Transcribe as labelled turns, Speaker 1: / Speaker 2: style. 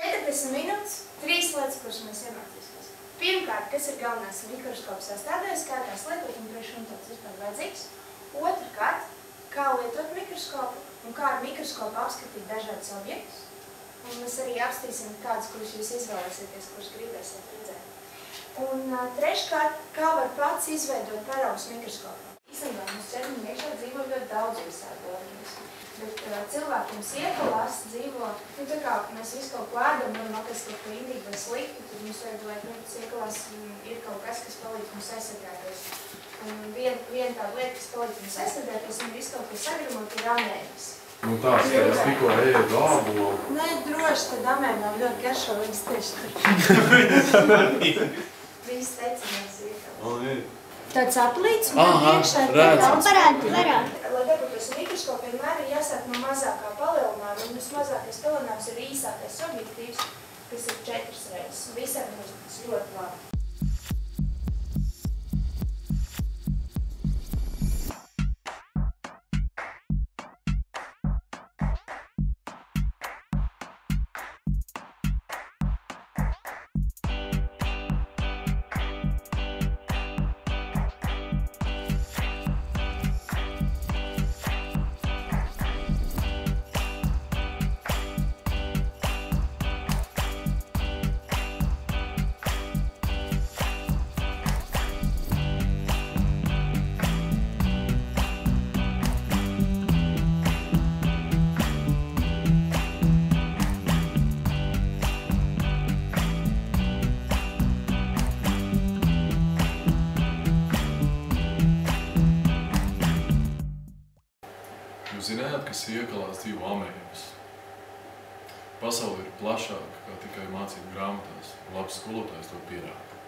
Speaker 1: 40 minūtes, 3 lietas, kuras mēs iemācīsimies. Pirmkārt, kas ir galvenais mikroskopa sastāvdaļas, kā tās lietot un priekš un tāds vispār vajadzīgs. Otrkārt, kā lietot mikroskopu un kā ar mikroskopu apskatīt dažādus objektus. Un mēs arī apstīsim kādus, kurus jūs izvēlēsieties, kurus gribēsiet redzēt. Un treškārt, kā var pats izveidot paraugus mikroskopā. Īstenībā mums ķermeņa iekšā dzīvo ļoti daudz visādi organismu. Bet cilvēkiem siekalās dzīvo, tā kā mēs visu kaut ko ēdam, varam atrast kaut ko indīgi vai slikti, tad mums vajag, lai siekalās ir kaut kas, kas palīdz mums aizsargāties. Un viena tāda lieta, kas palīdz mums aizsargāties un visu kaut ko sagramot, ir amēbas.
Speaker 2: Nu tās, ka es tikko ēdu ābolu.
Speaker 1: Nē, droši, tad amēbām ļoti garšo, viņas tieši tur. Viņas teicinās siekalās. Tāds aplīts, un iekšā ir daudz.
Speaker 3: Parādi.
Speaker 1: Lai darbotos mikroskopu, vienmēr ir jāsāk no mazākā palielinājuma, un mazākais palielinājums ir īsākais objektīvs, kas ir 4 reizes. Visiem mums tas ļoti labi.
Speaker 2: Jūs zinājāt, ka siekalās dzīvo amēbas? Pasaule ir plašāka kā tikai mācību grāmatās, un labs skolotājs to pierāda.